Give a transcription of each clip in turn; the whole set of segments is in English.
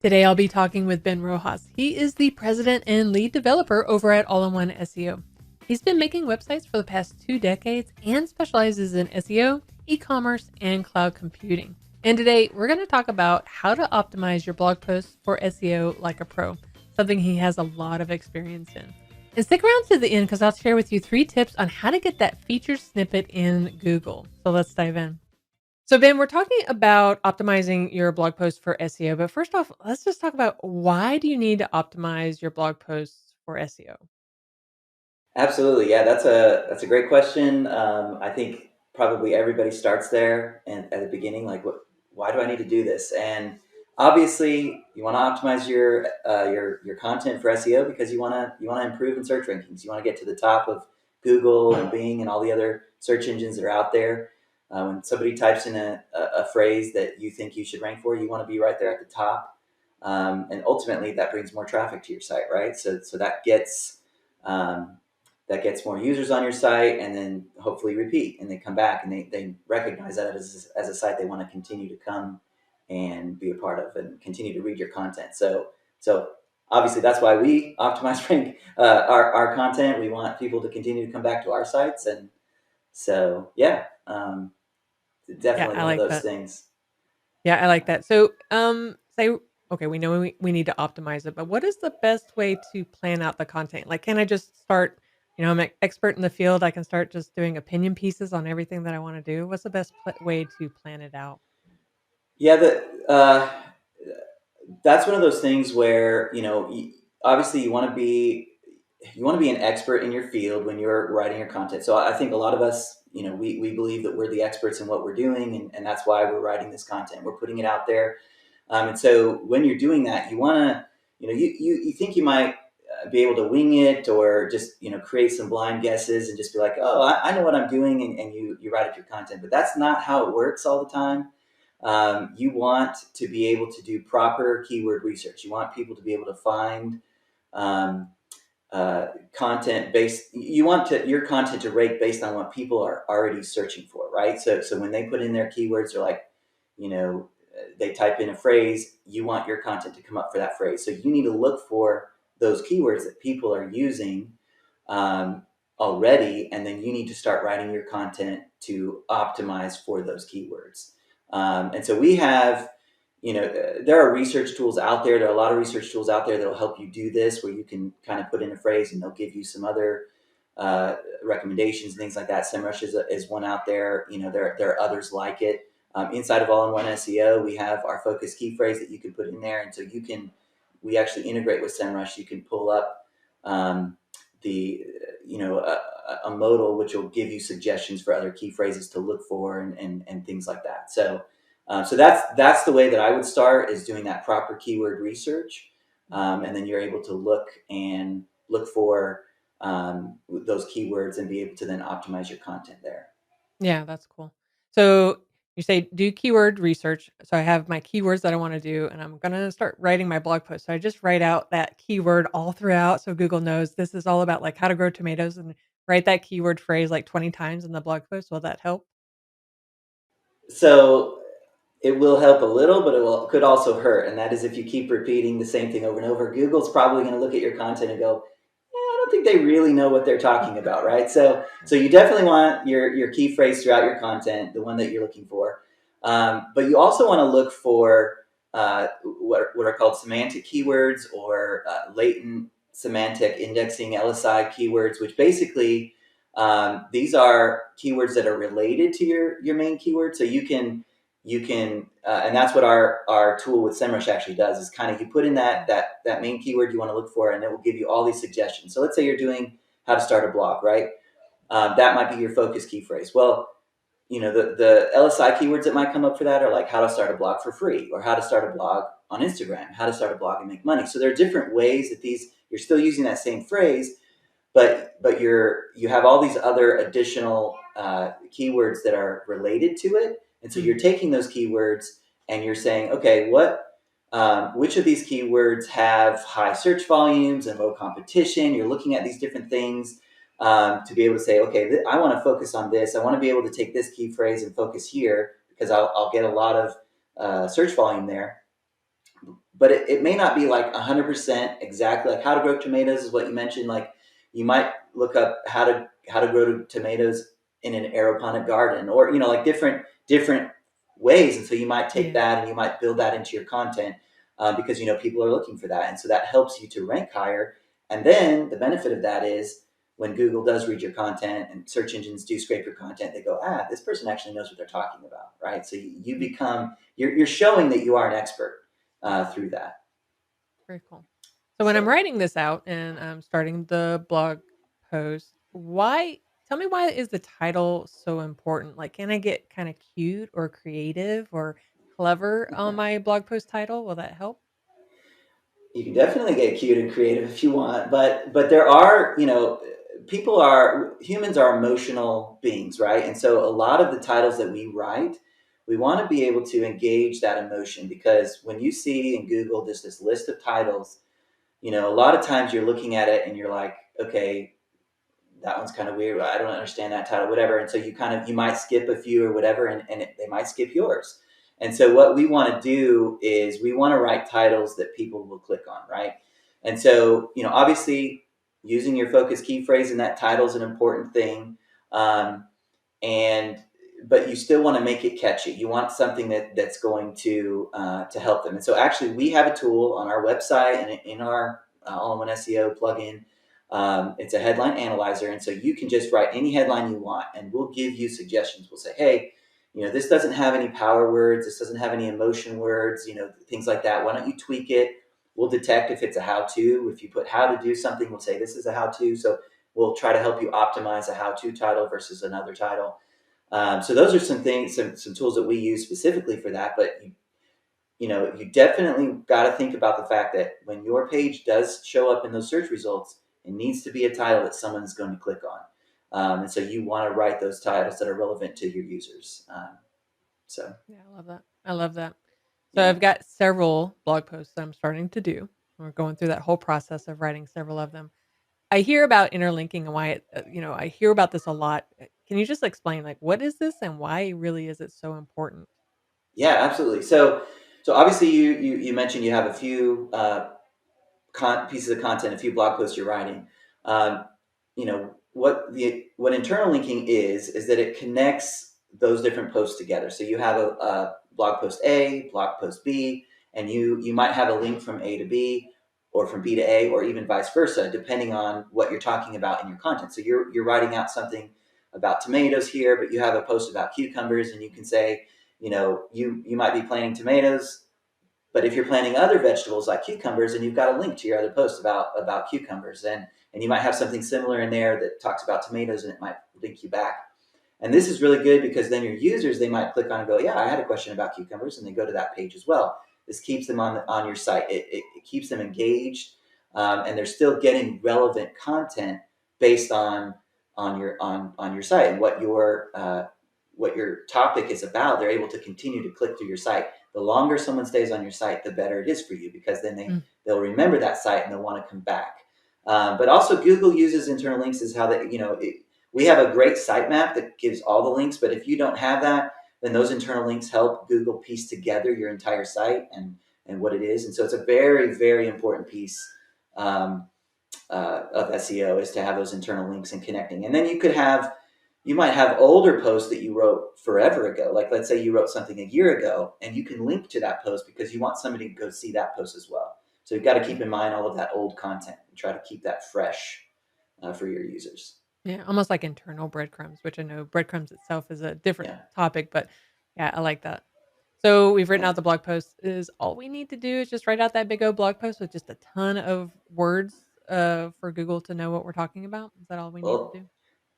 Today, I'll be talking with Ben Rojas. He is the president and lead developer over at All-in-One SEO. He's been making websites for the past 2 decades and specializes in SEO, e-commerce, and cloud computing. And today, we're going to talk about how to optimize your blog posts for SEO like a pro, something he has a lot of experience in. And stick around to the end because I'll share with you 3 tips on how to get that featured snippet in Google. So let's dive in. So, Ben, we're talking about optimizing your blog post for SEO, but first off, let's just talk about why do you need to optimize your blog posts for SEO? Absolutely, yeah. That's a great question. I think probably everybody starts there and at the beginning, like, why do I need to do this? And obviously, you want to optimize your content for SEO because you want to improve in search rankings. You want to get to the top of Google and Bing and all the other search engines that are out there. When somebody types in a phrase that you think you should rank for, you want to be right there at the top. And ultimately, that brings more traffic to your site, right? So um, that gets more users on your site, and then hopefully repeat, and they come back and they recognize that as a site they want to continue to come and be a part of and continue to read your content. So obviously that's why we optimize rank our content. We want people to continue to come back to our sites, and so yeah, Yeah, definitely I one of like those that. things. Yeah, I like that. So, say, okay, we know we need to optimize it, but what is the best way to plan out the content? Like, can I just start, I'm an expert in the field. I can start just doing opinion pieces on everything that I want to do. What's the best way to plan it out? Yeah, that's one of those things where obviously you want to be an expert in your field when you're writing your content. So I think a lot of us, we believe that we're the experts in what we're doing, and that's why we're writing this content. We're putting it out there. And so when you're doing that, you want to, you think you might be able to wing it, or just, create some blind guesses and just be like, oh, I know what I'm doing. And you write up your content. But that's not how it works all the time. You want to be able to do proper keyword research. You want people to be able to find um, content based. You want your content to rank based on what people are already searching for, right? So when they put in their keywords, they're like, you know, they type in a phrase. You want your content to come up for that phrase. So you need to look for those keywords that people are using um, already, and then you need to start writing your content to optimize for those keywords. And so we have, there are research tools out there. There are a lot of research tools out there that will help you do this, where you can kind of put in a phrase and they'll give you some other uh, recommendations and things like that. SEMrush is one out there. There are others like it. Inside of All-in-One SEO, we have our focus key phrase that you can put in there, and so we actually integrate with SEMrush. You can pull up um, the a modal which will give you suggestions for other key phrases to look for, and things like that. So that's the way that I would start, is doing that proper keyword research, and then you're able to look for those keywords and be able to then optimize your content there. Yeah, that's cool. So you say do keyword research. So I have my keywords that I want to do, and I'm going to start writing my blog post. So I just write out that keyword all throughout so Google knows this is all about like how to grow tomatoes, and write that keyword phrase like 20 times in the blog post. Will that help? So it will help a little, but could also hurt, and that is if you keep repeating the same thing over and over. Google's probably going to look at your content and go, I don't think they really know what they're talking about, right? So you definitely want your key phrase throughout your content, the one that you're looking for. But you also want to look for what are called semantic keywords, or latent semantic indexing (LSI) keywords, which basically these are keywords that are related to your main keyword. So and that's what our tool with SEMrush actually does, is kind of, you put in that main keyword you want to look for, and it will give you all these suggestions. So let's say you're doing how to start a blog, right? That might be your focus key phrase. Well, the LSI keywords that might come up for that are like how to start a blog for free, or how to start a blog on Instagram, how to start a blog and make money. So there are different ways that you're still using that same phrase, but you have all these other additional keywords that are related to it, and so you're Mhm. taking those keywords and you're saying, okay, which of these keywords have high search volumes and low competition? You're looking at these different things to be able to say, okay, I want to focus on this. I want to be able to take this key phrase and focus here because I'll get a lot of search volume there. but it may not be like 100% exactly. Like how to grow tomatoes is what you mentioned. Like you might look up how to grow tomatoes in an aeroponic garden, or like different ways. And so you might take Yeah. that and you might build that into your content, because people are looking for that, and so that helps you to rank higher. And then the benefit of that is when Google does read your content and search engines do scrape your content, they go, this person actually knows what they're talking about, right? So you Yeah. become, you're showing that you are an expert through that. Very cool. So when I'm So writing this out and I'm starting the blog post, why tell me, why is the title so important? Like, can I get kind of cute or creative or clever on my blog post title? Will that help? you can definitely get cute and creative if you want, but there are, humans are emotional beings, right? And so a lot of the titles that we write, we want to be able to engage that emotion, because when you see in Google just this list of titles, a lot of times you're looking at it and you're like, okay, that one's kind of weird. I don't understand that title, whatever. And so you might skip a few or whatever, and they might skip yours. And so what we want to do is we want to write titles that people will click on, right? And so, obviously using your focus key phrase in that title is an important thing. Um, and but you still want to make it catchy. You want something that's going to help them. And so actually, we have a tool on our website and in our all-in-one SEO plugin. It's a headline analyzer, and so you can just write any headline you want, and we'll give you suggestions. We'll say, hey, this doesn't have any power words, this doesn't have any emotion words, things like that. Why don't you tweak it? We'll detect if it's a how-to. If you put how to do something, we'll say this is a how-to. So we'll try to help you optimize a how-to title versus another title. So those are some things, some tools that we use specifically for that. But you definitely got to think about the fact that when your page does show up in those search results, it needs to be a title that someone's going to click on. And so you want to write those titles that are relevant to your users. So Yeah, I love that. I love that. So yeah, I've got several blog posts that I'm starting to do. We're going through that whole process of writing several of them. I hear about interlinking and why I hear about this a lot. Can you just explain, like, what is this and why really is it so important? yeah, absolutely. So obviously you mentioned you have a few pieces of content, a few blog posts you're writing. Um, what internal linking is that it connects those different posts together. So you have a blog post A, blog post B, and you might have a link from A to B, or from B to A, or even vice versa, depending on what you're talking about in your content. So you're writing out something about tomatoes here, but you have a post about cucumbers, and you can say, you might be planting tomatoes, but if you're planting other vegetables like cucumbers, and you've got a link to your other post about cucumbers, and you might have something similar in there that talks about tomatoes, and it might link you back. And this is really good because then your users, they might click on and go, yeah, I had a question about cucumbers, and they go to that page as well. This keeps them on your site. It keeps them engaged, and they're still getting relevant content based on your site and what your topic is about. They're able to continue to click through your site. The longer someone stays on your site, the better it is for you, because then Mm. they'll remember that site and they'll want to come back. But also, Google uses internal links as how they, we have a great sitemap that gives all the links, but if you don't have that, then those internal links help Google piece together your entire site and what it is. And so it's a very, very important piece um, of SEO, is to have those internal links and connecting. And then you might have older posts that you wrote forever ago. Like, let's say you wrote something a year ago, and you can link to that post because you want somebody to go see that post as well. So you've got to keep Yeah. in mind all of that old content and try to keep that fresh for your users. Yeah, almost like internal breadcrumbs, which I know breadcrumbs itself is a different Yeah, topic, but yeah, I like that. So we've written yeah. out the blog post. Is all we need to do is just write out that big old blog post with just a ton of words for Google to know what we're talking about? Is that all we need to Well, do?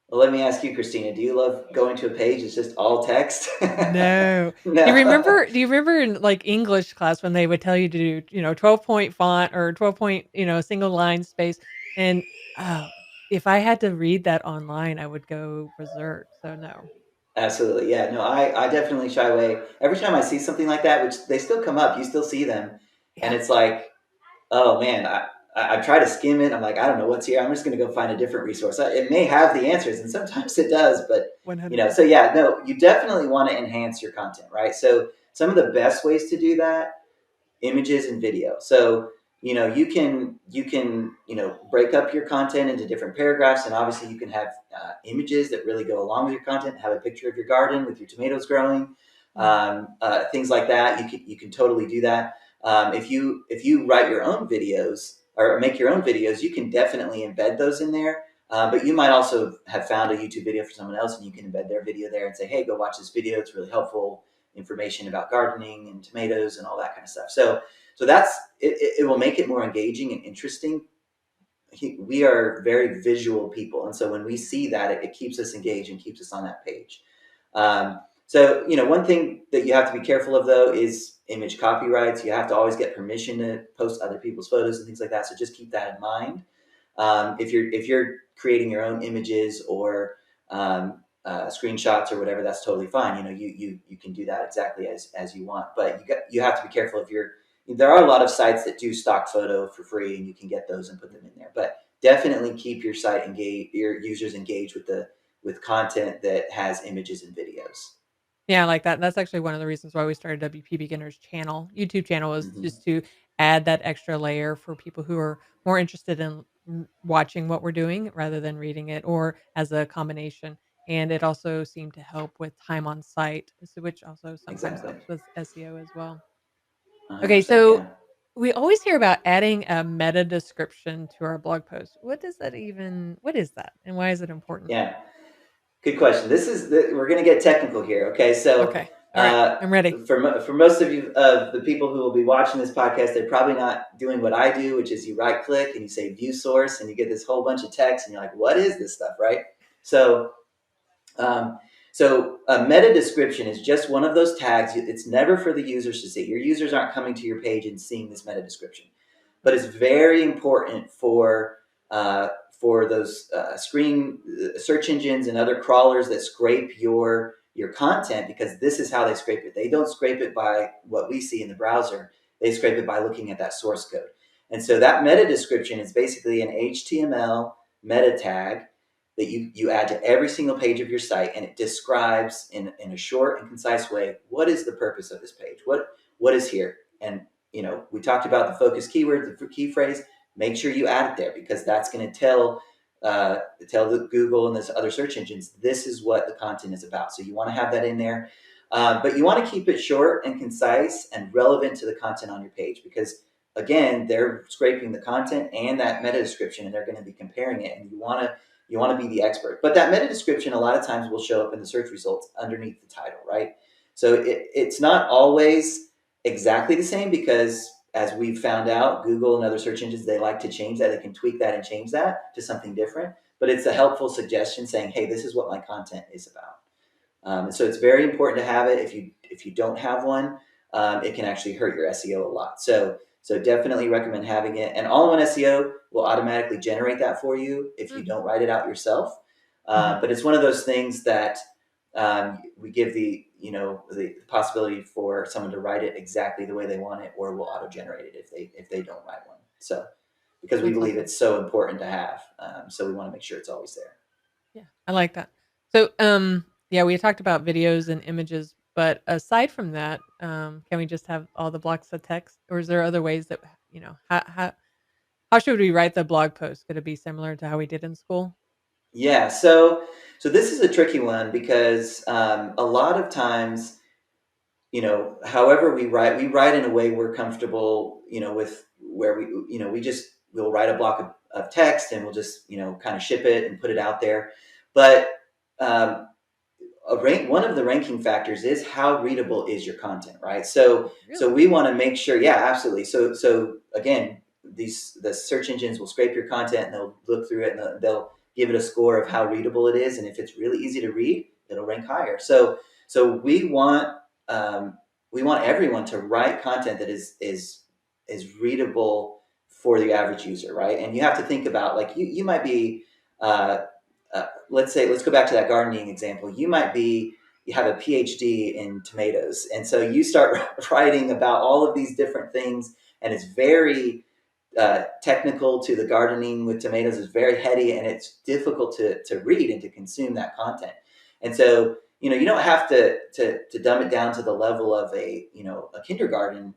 well, let me ask you, Christina. Do you love going to a page that's just all text? No. No. Do you remember in, like, English class when they would tell you to do, 12-point font or 12-point, single line space, and, oh, if I had to read that online, I would go berserk, so no. Absolutely. Yeah. No, I definitely shy away. Every time I see something like that, which they still come up, you still see them. And Yeah, it's like, oh man, I try to skim it. I'm like, I don't know what's here. I'm just going to go find a different resource. It may have the answers, and sometimes it does, but so 100%. yeah, no, you definitely want to enhance your content, right? So some of the best ways to do that images and video. So you can break up your content into different paragraphs, and obviously you can have images that really go along with your content. Have a picture of your garden with your tomatoes growing, Mm. things like that. You can totally do that. If you write your own videos or make your own videos, you can definitely embed those in there. But you might also have found a YouTube video for someone else, and you can embed their video there and say, "Hey, go watch this video. It's really helpful information about gardening and tomatoes and all that kind of stuff." So that's it. It will make it more engaging and interesting. We are very visual people, and so when we see that, it keeps us engaged and keeps us on that page. So one thing that you have to be careful of though is image copyrights. You have to always get permission to post other people's photos and things like that. So just keep that in mind. If you're creating your own images or screenshots or whatever, that's totally fine. You can do that exactly as you want, but you have to be careful. There are a lot of sites that do stock photo for free, and you can get those and put them in there. But definitely keep your site engaged, your users engaged with content that has images and videos. Yeah, I like that. That's actually one of the reasons why we started WP Beginners channel. YouTube channel was Hmm. just to add that extra layer for people who are more interested in watching what we're doing rather than reading it, or as a combination. And it also seemed to help with time on site, which also sometimes Exactly. helps with SEO as well. Okay, 100%. so Yeah. we always hear about adding a meta description to our blog post. What is that and why is it important? Yeah. Good question. We're going to get technical here. Okay, so Okay. All right. uh, I'm ready. for most of you of the people who will be watching this podcast, they're probably not doing what I do, which is you right click and you say view source, and you get this whole bunch of text, and you're like, what is this stuff, right? So um, so a meta description is just one of those tags. It's never for the users to see. Your users aren't coming to your page and seeing this meta description, but it's very important for those screen search engines and other crawlers that scrape your content, because this is how they scrape it. They don't scrape it by what we see in the browser. They scrape it by looking at that source code. And so that meta description is basically an HTML meta tag that you add to every single page of your site, and it describes in a short and concise way what is the purpose of this page, what is here. And we talked about the focus keyword, the key phrase. Make sure you add it there, because that's going to tell the Google and this other search engines this is what the content is about. So you want to have that in there, but you want to keep it short and concise and relevant to the content on your page, because again, they're scraping the content and that meta description, and they're going to be comparing it, and you want to be the expert. But that meta description a lot of times will show up in the search results underneath the title, right? So it's not always exactly the same, because as we've found out, Google and other search engines, they like to change that. They can tweak that and change that to something different. But it's a helpful suggestion saying, hey, this is what my content is about. And so it's very important to have it. If you don't have one, it can actually hurt your SEO a lot. So definitely recommend having it. And all-in-one SEO will automatically generate that for you if you Mm. don't write it out yourself. Mhm. But it's one of those things that we give the possibility for someone to write it exactly the way they want it, or we'll auto-generate it if they don't write one. So because we That's believe awesome. it's so important to have, so we want to make sure it's always there. Yeah, I like that. So, yeah, we talked about videos and images, but aside from that, can we just have all the blocks of text, or is there other ways that how should we write the blog post? Could it be similar to how we did in school? Yeah, so this is a tricky one, because a lot of times, however we write in a way we're comfortable, with where we'll write a block of text, and we'll just, kind of ship it and put it out there. But um, one of the ranking factors is how readable is your content, right? So Really? we want to make sure, yeah, absolutely. So again, the search engines will scrape your content, and they'll look through it, and they'll give it a score of how readable it is. And if it's really easy to read, it'll rank higher. So we want everyone to write content that is readable for the average user, right? And you have to think about, like, you might be uh, let's go back to that gardening example. You have a PhD in tomatoes, and so you start writing about all of these different things, and it's very technical to the gardening with tomatoes. Is very heady, and it's difficult to read and to consume that content. And so you don't have to dumb it down to the level of a kindergarten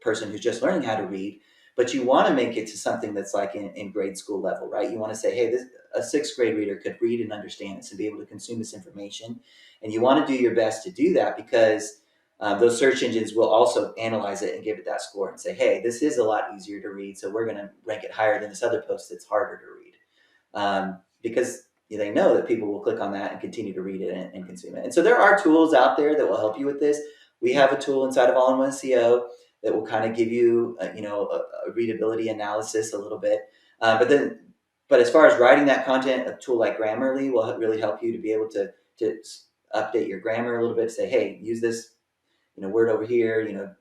person who's just learning how to read, but you want to make it to something that's like in grade school level, right? You want to say, hey, a sixth grade reader could read and understand this and be able to consume this information. And you want to do your best to do that because those search engines will also analyze it and give it that score and say, hey, this is a lot easier to read, so we're going to rank it higher than this other post that's harder to read. Because they know that people will click on that and continue to read it and consume it. And so there are tools out there that will help you with this. We have a tool inside of All-in-One SEO that will kind of give you, a readability analysis a little bit. But as far as writing that content, a tool like Grammarly will really help you to be able to update your grammar a little bit. Say, hey, use this, word over here.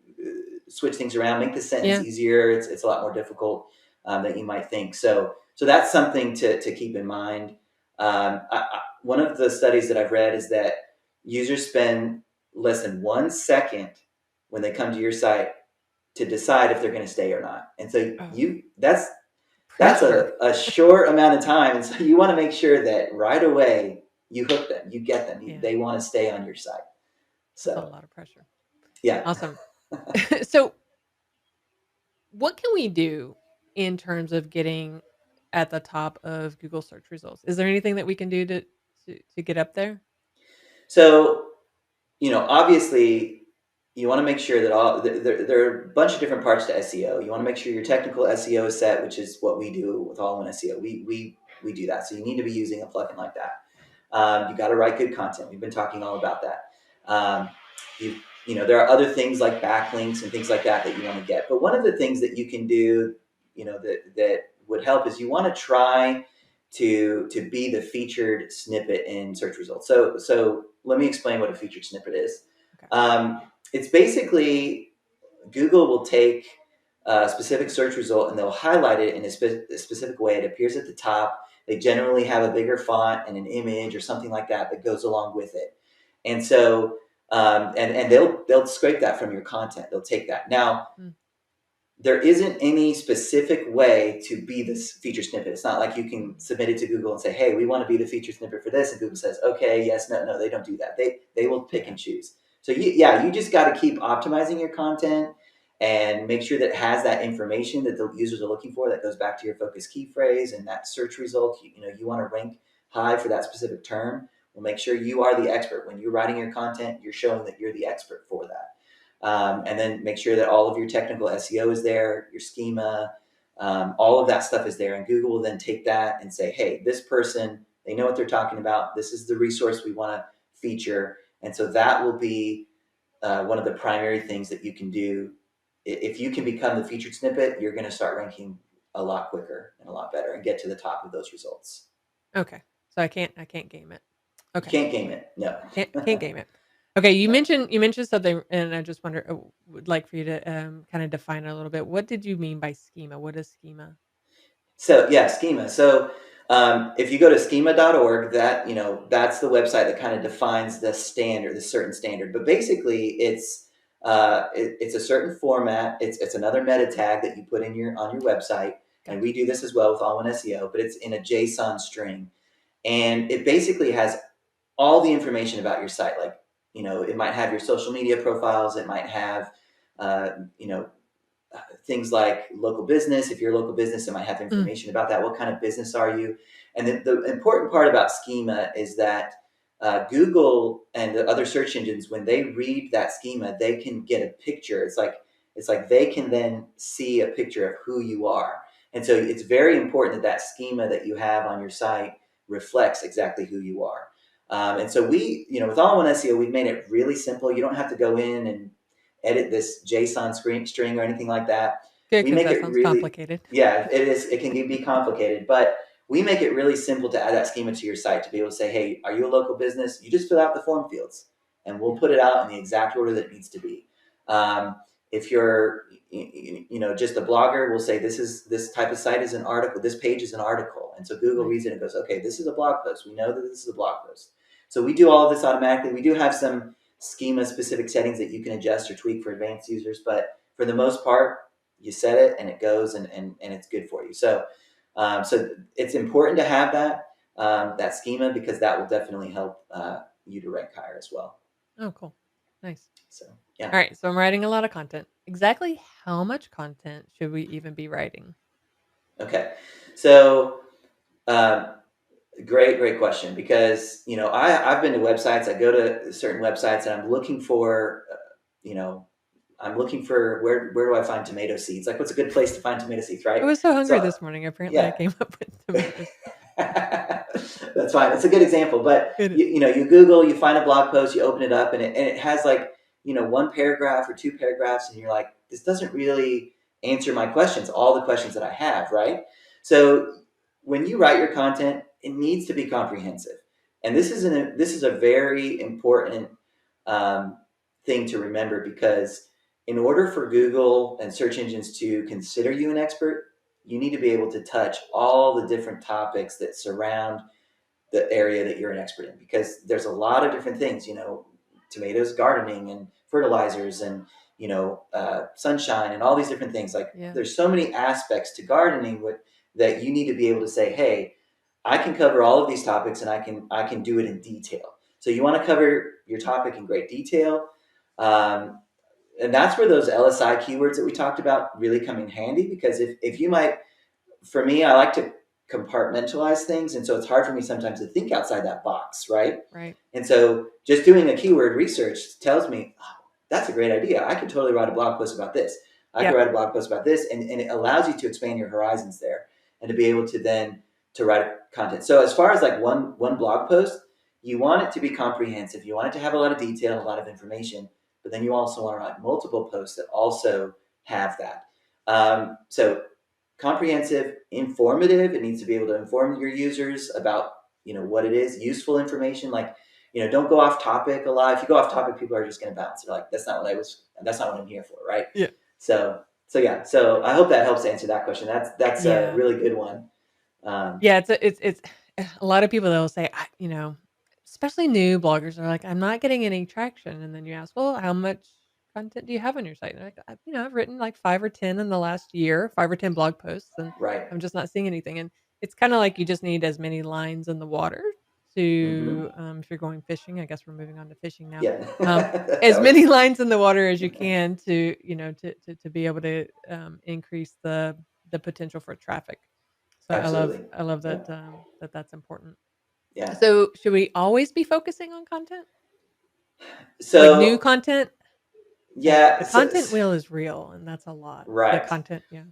Switch things around, make the sentence easier. It's a lot more difficult than you might think. So that's something to keep in mind. One of the studies that I've read is that users spend less than 1 second when they come to your site to decide if they're going to stay or not. And so that's a short amount of time. And so you want to make sure that right away you hook them, you get them, they want to stay on your site. So that's a lot of pressure. Yeah. Awesome. So what can we do in terms of getting at the top of Google search results? Is there anything that we can do to get up there? So, obviously you want to make sure that there are a bunch of different parts to SEO. You want to make sure your technical SEO is set, which is what we do with All-in-One SEO. We do that. So you need to be using a plugin like that. You got to write good content. We've been talking all about that. There are other things like backlinks and things like that you want to get. But one of the things that you can do, that would help is you want to try to be the featured snippet in search results. So let me explain what a featured snippet is. Okay. It's basically Google will take a specific search result and they'll highlight it in a specific way. It appears at the top. They generally have a bigger font and an image or something like that goes along with it. And so, and they'll scrape that from your content. They'll take that. Now, there isn't any specific way to be this feature snippet. It's not like you can submit it to Google and say, hey, we want to be the feature snippet for this. And Google says, okay, yes, no, they don't do that. They will pick and choose. So you just got to keep optimizing your content and make sure that it has that information that the users are looking for that goes back to your focus key phrase and that search result. You want to rank high for that specific term. Well, make sure you are the expert. When you're writing your content, you're showing that you're the expert for that. And then make sure that all of your technical SEO is there, your schema, all of that stuff is there. And Google will then take that and say, hey, this person, they know what they're talking about. This is the resource we want to feature. And so that will be one of the primary things that you can do. If you can become the featured snippet, you're going to start ranking a lot quicker and a lot better and get to the top of those results. Okay. So I can't game it. Okay. You can't game it. No. Can't game it. Okay, you mentioned something, and I just would like for you to kind of define it a little bit. What did you mean by schema? What is schema? So schema. So if you go to schema.org, that's the website that kind of defines the standard, the certain standard. But basically, it's a certain format. It's another meta tag that you put in on your website, and we do this as well with All-in-One SEO. But it's in a JSON string, and it basically has all the information about your site. Like, it might have your social media profiles. It might have, things like local business. If you're a local business, it might have information about that. What kind of business are you? And the important part about schema is that Google and the other search engines, when they read that schema, they can get a picture. It's like they can then see a picture of who you are. And so it's very important that schema that you have on your site reflects exactly who you are. And so with All-in-One SEO, we've made it really simple. You don't have to go in and edit this JSON string or anything like that. Good, because that sounds complicated. Yeah, it is. It can be complicated, but we make it really simple to add that schema to your site to be able to say, hey, are you a local business? You just fill out the form fields, and we'll put it out in the exact order that it needs to be. If you're, just a blogger, we'll say this type of site is an article. This page is an article, and so Google reads it and goes, okay, this is a blog post. We know that this is a blog post. So we do all of this automatically. We do have some schema specific settings that you can adjust or tweak for advanced users, but for the most part, you set it and it goes and it's good for you. So it's important to have that schema because that will definitely help you to rank higher as well. Oh, cool. Nice. So Yeah. All right, so I'm writing a lot of content. Exactly how much content should we even be writing? Okay. So, um, great question, because I've been to websites. I go to certain websites and I'm looking for you know I'm looking for where do I find tomato seeds? Like, what's a good place to find tomato seeds, I right? was so hungry So this morning. Apparently, I yeah. came up with tomatoes. That's fine. It's a good example. But It is. you Google, you find a blog post, you open it up, and it has like one paragraph or two paragraphs, and you're like, this doesn't really answer my questions, all the questions that I have, right? So when you write your content, it needs to be comprehensive, and this is a very important um, thing to remember, because in order for Google and search engines to consider you an expert, you need to be able to touch all the different topics that surround the area that you're an expert in, because there's a lot of different things, tomatoes, gardening, and fertilizers, and sunshine, and all these different things. Like, Yeah. there's so many aspects to gardening that you need to be able to say, hey, I can cover all of these topics, and I can do it in detail. So you want to cover your topic in great detail. um, and that's where those LSI keywords that we talked about really come in handy, because if you might, for me, I like to compartmentalize things. And so it's hard for me sometimes to think outside that box, right? Right. And so just doing a keyword research tells me, oh, that's a great idea. I could totally write a blog post about this. I could Yep. write a blog post about this. And it allows you to expand your horizons there, and to be able to then to write content. So as far as like one blog post, you want it to be comprehensive. You want it to have a lot of detail and a lot of information, but then you also want to write multiple posts that also have that. So comprehensive, informative. It needs to be able to inform your users about what it is, useful information. Like, don't go off topic a lot. If you go off topic, people are just going to bounce. They're like, that's not what I'm here for, right? Yeah. So yeah. So I hope that helps answer that question. That's a Yeah. really good one. Um, Yeah, it's a lot of people, they'll say, especially new bloggers are like, "I'm not getting any traction," and then you ask, "Well, how much content do you have on your site?" And they're like, I've written like 5 or 10 in the last year, 5 or 10 blog posts, and right. I'm just not seeing anything." And it's kinda like you just need as many lines in the water Mm-hmm. to, if you're going fishing, I guess we're moving on to fishing now, Yeah. um, That as many works. lines in the water as you can to, to be able to, increase the potential for traffic. So Absolutely. I love Yeah. that, that's important. Yeah. So should we always be focusing on content? Like new So content? Because yeah. the content wheel is real, and that's a lot. The Right. content, yeah.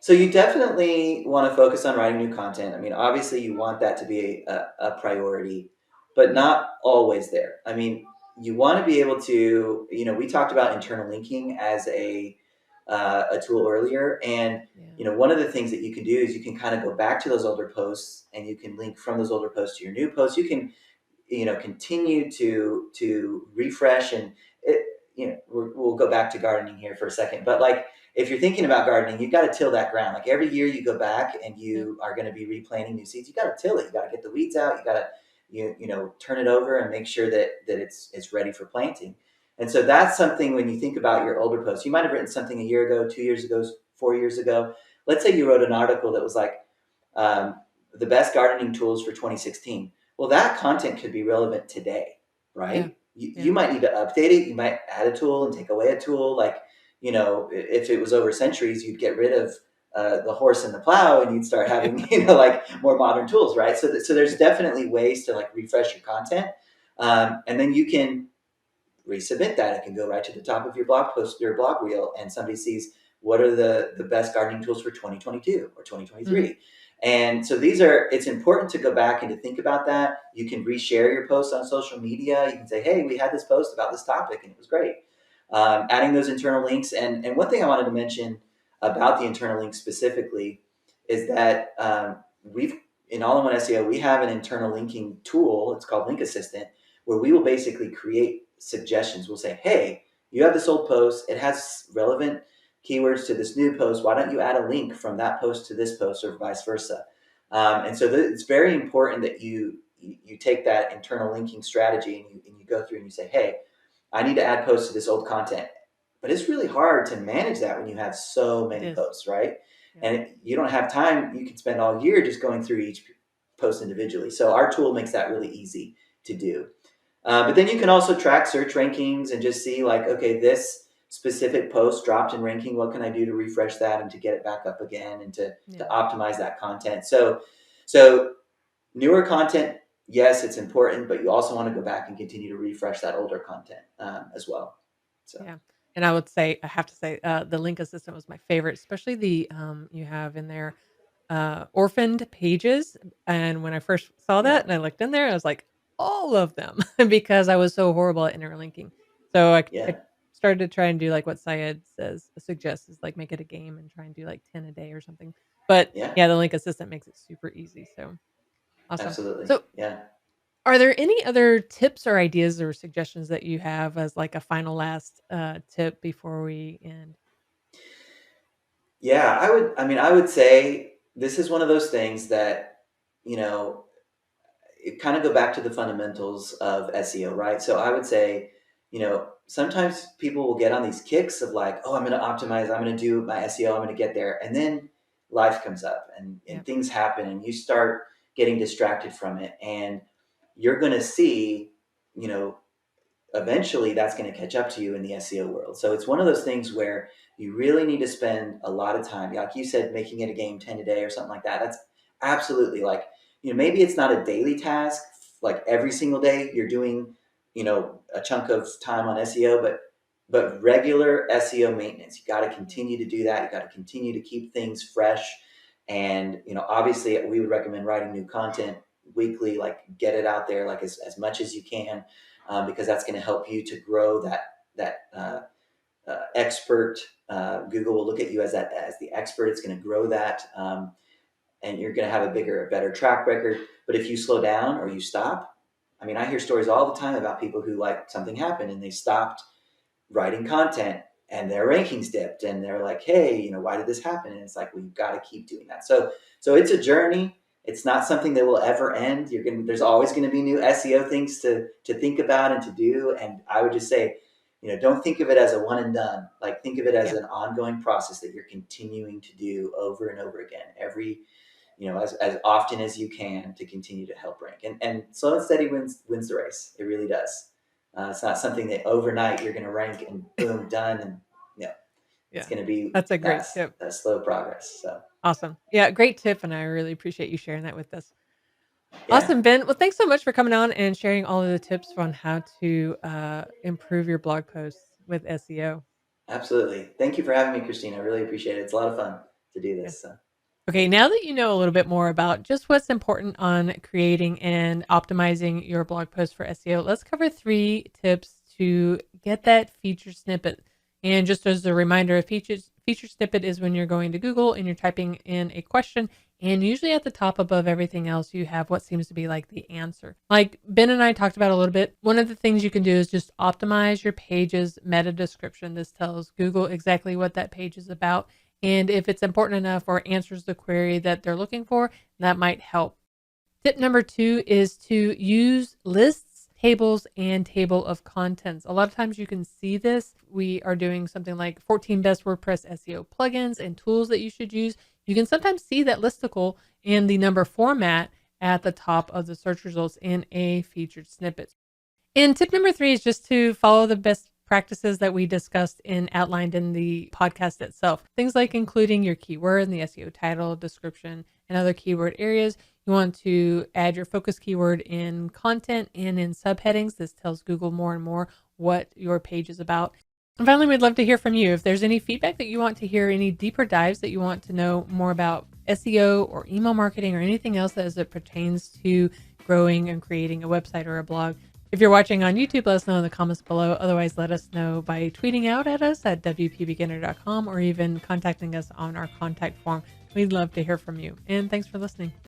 So you definitely want to focus on writing new content. I mean, obviously, you want that to be a priority, but Yep. not always there. I mean, you want to be able to, we talked about internal linking as a tool earlier, and Yeah. one of the things that you can do is you can kind of go back to those older posts, and you can link from those older posts to your new posts. You can continue to refresh, and it we'll go back to gardening here for a second, but like, if you're thinking about gardening, you've got to till that ground. Like, every year you go back and Yep. you are going to be replanting new seeds. You got to till it. You got to get the weeds out. You got to turn it over and make sure that it's ready for planting. And so that's something, when you think about your older posts, you might have written something a year ago, 2 years ago, 4 years ago. Let's say you wrote an article that was like, um, the best gardening tools for 2016. Well, that content could be relevant today, Yeah. right? You, Yeah. you might need to update it. You might add a tool and take away a tool. Like, if it was over centuries, you'd get rid of the horse and the plow, and you'd start having, like, more modern tools, right? So there's Yeah. definitely ways to like refresh your content, and then you can resubmit that. It can go right to the top of your blog post, your blog reel, and somebody sees what are the best gardening tools for 2022 or Mhm. 2023. And so it's important to go back and to think about that. You can reshare your posts on social media. You can say, hey, we had this post about this topic and it was great. Adding those internal links. And one thing I wanted to mention about the internal links specifically is that we've, in All-in-One SEO, we have an internal linking tool. It's called Link Assistant, where we will basically create suggestions. We'll say, hey, you have this old post. It has relevant keywords to this new post. Why don't you add a link from that post to this post, or vice versa? And so it's very important that you take that internal linking strategy, and you go through and you say, hey, I need to add posts to this old content. But it's really hard to manage that when you have so It many is. posts, right? Yeah. And you don't have time. You can spend all year just going through each post individually. So our tool makes that really easy to do. But then you can also track search rankings and just see like, okay, this specific post dropped in ranking. What can I do to refresh that and to get it back up again and to Yeah. optimize that content? So newer content, yes, it's important, but you also want to go back and continue to refresh that older content as well. So Yeah. And I would say, I have to say, the link assistant was my favorite, especially the you have in there orphaned pages. And when I first saw yeah, that and I looked in there, I was like, all of them, because I was so horrible at interlinking. So I yeah, started to try and do like what Syed suggests is like make it a game and try and do like 10 a day or something. But yeah, yeah, the link assistant makes it super easy. So awesome. absolutely, So yeah. are there any other tips or ideas or suggestions that you have as like a final last tip before we end? Yeah, I would say this is one of those things that, you know, it kind of go back to the fundamentals of SEO, right? So I would say, sometimes people will get on these kicks of like, oh, I'm going to optimize, I'm going to do my SEO, I'm going to get there. And then life comes up Yeah. and things happen and you start getting distracted from it. And you're going to see, you know, eventually that's going to catch up to you in the SEO world. So it's one of those things where you really need to spend a lot of time. Like you said, making it a game 10 a day or something like that. That's absolutely like, maybe it's not a daily task, like every single day you're doing, a chunk of time on SEO, but regular SEO maintenance. You got to Yeah. continue to do that. You got to continue to keep things fresh. And, obviously we would recommend writing new content weekly, like get it out there like as much as you can, because that's going to help you to grow that expert. Google will look at you as the expert. It's going to grow that, and you're going to have a better track record. But if you slow down or you stop, I mean, I hear stories all the time about people who like something happened and they stopped writing content and their rankings dipped and they're like, hey, why did this happen? And it's like, well, you've got to keep doing that. So it's a journey. It's not something that will ever end. There's always going to be new SEO things to think about and to do. And I would just say, don't think of it as a one and done. Like think of it as Yeah. an ongoing process that you're continuing to do over and over again, as often as you can to continue to help rank. And slow and steady wins the race. It really does. It's not something that overnight you're going to rank and boom, done. And yeah, it's Yeah. going to be That's a great tip. that slow progress. So Awesome. Yeah, great tip, and I really appreciate you sharing that with us. yeah, Awesome, Ben. Well, thanks so much for coming on and sharing all of the tips on how to improve your blog posts with SEO. absolutely. Thank you for having me, Christine. I really appreciate it. It's a lot of fun to do Yeah. this. So Okay, now that you know a little bit more about just what's important on creating and optimizing your blog post for SEO, let's cover 3 tips to get that feature snippet. And just as a reminder, a feature snippet is when you're going to Google and you're typing in a question, and usually at the top above everything else, you have what seems to be like the answer. Like Ben and I talked about a little bit, one of the things you can do is just optimize your page's meta description. This tells Google exactly what that page is about, and if it's important enough or answers the query that they're looking for, that might help. Tip number 2 is to use lists, tables, and table of contents. A lot of times you can see this. We are doing something like 14 best WordPress SEO plugins and tools that you should use. You can sometimes see that listicle in the number format at the top of the search results in a featured snippet. And tip number 3 is just to follow the best practices that we discussed and outlined in the podcast itself. Things like including your keyword in the SEO title, description, and other keyword areas. You want to add your focus keyword in content and in subheadings. This tells Google more and more what your page is about. And finally, we'd love to hear from you. If there's any feedback that you want to hear, any deeper dives that you want to know more about SEO or email marketing or anything else as it pertains to growing and creating a website or a blog, if you're watching on YouTube, let us know in the comments below. Otherwise, let us know by tweeting out at us at wpbeginner.com or even contacting us on our contact form. We'd love to hear from you. And thanks for listening.